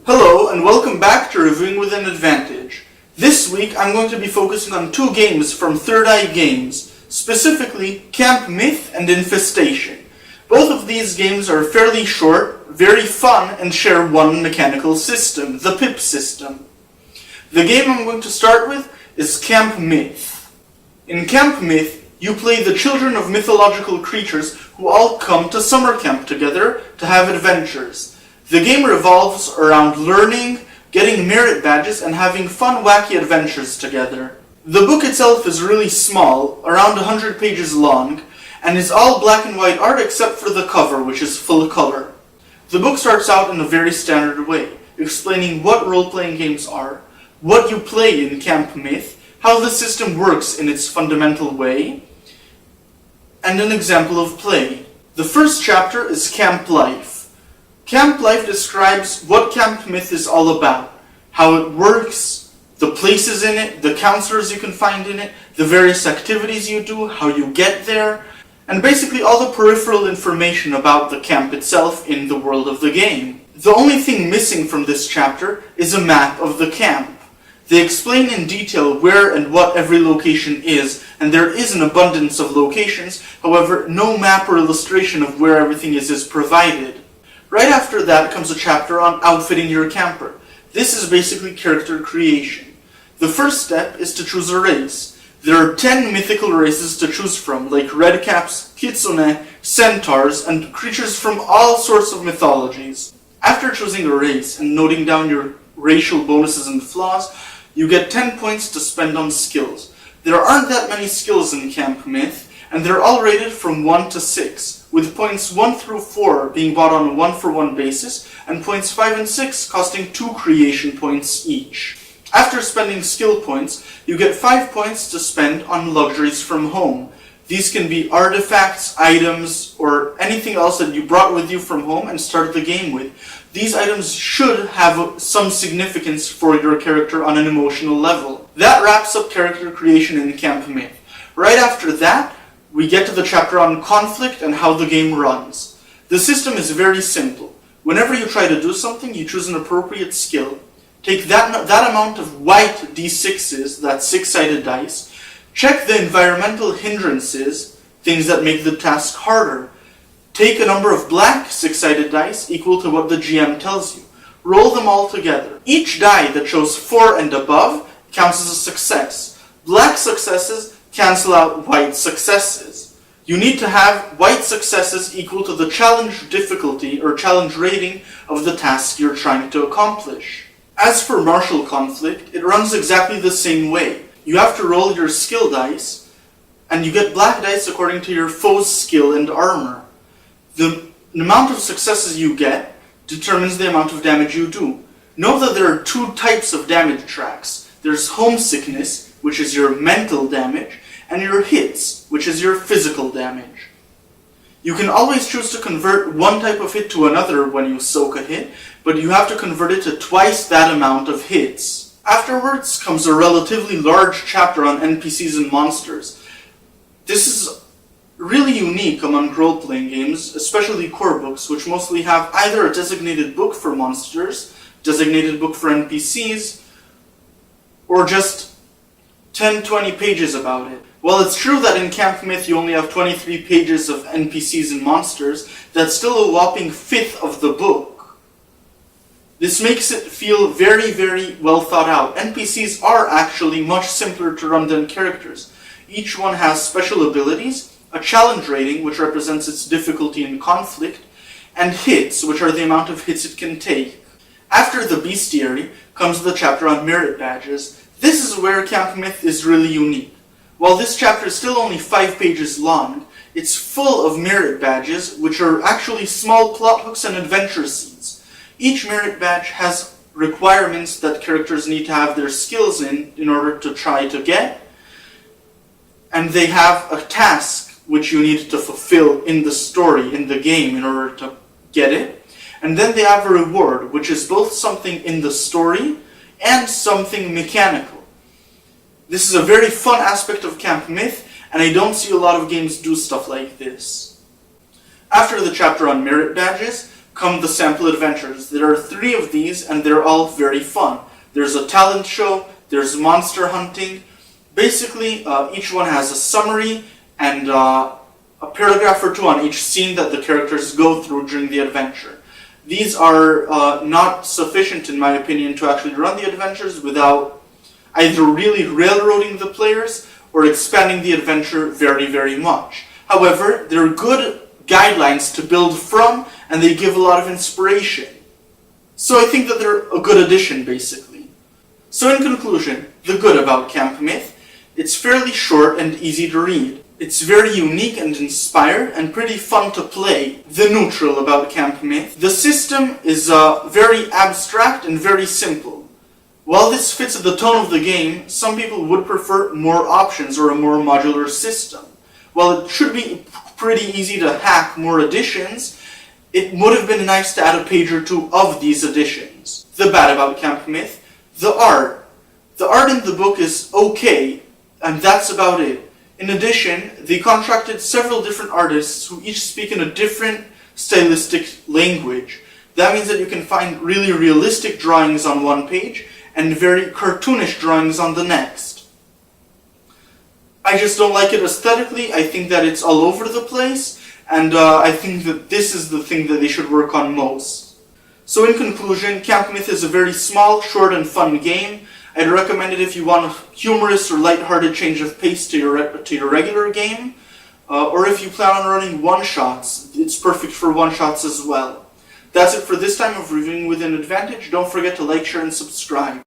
Hello and welcome back to Reviewing with an Advantage. This week I'm going to be focusing on two games from Third Eye Games, specifically Camp Myth and Infestation. Both of these games are fairly short, very fun, and share one mechanical system, the pip system. The game I'm going to start with is Camp Myth. In Camp Myth, you play the children of mythological creatures who all come to summer camp together to have adventures. The game revolves around learning, getting merit badges, and having fun, wacky adventures together. The book itself is really small, around 100 pages long, and is all black and white art except for the cover, which is full color. The book starts out in a very standard way, explaining what role-playing games are, what you play in Camp Myth, how the system works in its fundamental way, and an example of play. The first chapter is Camp Life. Camp Life describes what Camp Myth is all about, how it works, the places in it, the counselors you can find in it, the various activities you do, how you get there, and basically all the peripheral information about the camp itself in the world of the game. The only thing missing from this chapter is a map of the camp. They explain in detail where and what every location is, and there is an abundance of locations, however, no map or illustration of where everything is provided. Right after that comes a chapter on outfitting your camper. This is basically character creation. The first step is to choose a race. There are 10 mythical races to choose from, like redcaps, kitsune, centaurs, and creatures from all sorts of mythologies. After choosing a race and noting down your racial bonuses and flaws, you get 10 points to spend on skills. There aren't that many skills in Camp Myth, and they're all rated from 1 to 6, with points 1 through 4 being bought on a 1-for-1 basis, and points 5 and 6 costing 2 creation points each. After spending skill points, you get 5 points to spend on luxuries from home. These can be artifacts, items, or anything else that you brought with you from home and started the game with. These items should have some significance for your character on an emotional level. That wraps up character creation in Camp Myth. Right after that, we get to the chapter on conflict and how the game runs. The system is very simple. Whenever you try to do something, you choose an appropriate skill. Take that amount of white d6s, that's 6-sided dice, check the environmental hindrances, things that make the task harder. Take a number of black 6-sided dice equal to what the GM tells you. Roll them all together. Each die that shows 4 and above counts as a success. Black successes cancel out white successes. You need to have white successes equal to the challenge difficulty or challenge rating of the task you're trying to accomplish. As for martial conflict, it runs exactly the same way. You have to roll your skill dice, and you get black dice according to your foe's skill and armor. The amount of successes you get determines the amount of damage you do. Know that there are 2 types of damage tracks. There's homesickness, which is your mental damage, and your hits, which is your physical damage. You can always choose to convert one type of hit to another when you soak a hit, but you have to convert it to twice that amount of hits. Afterwards comes a relatively large chapter on NPCs and monsters. This is really unique among role-playing games, especially core books, which mostly have either a designated book for monsters, designated book for NPCs, or just 10-20 pages about it. While it's true that in Camp Myth you only have 23 pages of NPCs and monsters, that's still a whopping 1/5 of the book. This makes it feel very, very well thought out. NPCs are actually much simpler to run than characters. Each one has special abilities, a challenge rating, which represents its difficulty in conflict, and hits, which are the amount of hits it can take. After the bestiary comes the chapter on merit badges. This is where Camp Myth is really unique. While this chapter is still only 5 pages long, it's full of merit badges, which are actually small plot hooks and adventure seeds. Each merit badge has requirements that characters need to have their skills in order to try to get, and they have a task which you need to fulfill in the story, in the game, in order to get it. And then they have a reward, which is both something in the story and something mechanical. This is a very fun aspect of Camp Myth, and I don't see a lot of games do stuff like this. After the chapter on merit badges come the sample adventures. There are 3 of these, and they're all very fun. There's a talent show, there's monster hunting. Basically, each one has a summary and a paragraph or 2 on each scene that the characters go through during the adventure. These are not sufficient, in my opinion, to actually run the adventures without either really railroading the players or expanding the adventure very, very much. However, they're good guidelines to build from, and they give a lot of inspiration. So I think that they're a good addition, basically. So in conclusion, the good about Camp Myth: it's fairly short and easy to read. It's very unique and inspired and pretty fun to play. The neutral about Camp Myth: the system is very abstract and very simple. While this fits the tone of the game, some people would prefer more options or a more modular system. While it should be pretty easy to hack more additions, it would have been nice to add a page or 2 of these additions. The bad about Camp Myth: the art. The art in the book is okay, and that's about it. In addition, they contracted several different artists who each speak in a different stylistic language. That means that you can find really realistic drawings on one page and very cartoonish drawings on the next. I just don't like it aesthetically. I think that it's all over the place, and I think that this is the thing that they should work on most. So in conclusion, Camp Myth is a very small, short, and fun game. I'd recommend it if you want a humorous or lighthearted change of pace to your regular game, or if you plan on running one-shots. It's perfect for one-shots as well. That's it for this time of Reviewing with an Advantage. Don't forget to like, share, and subscribe.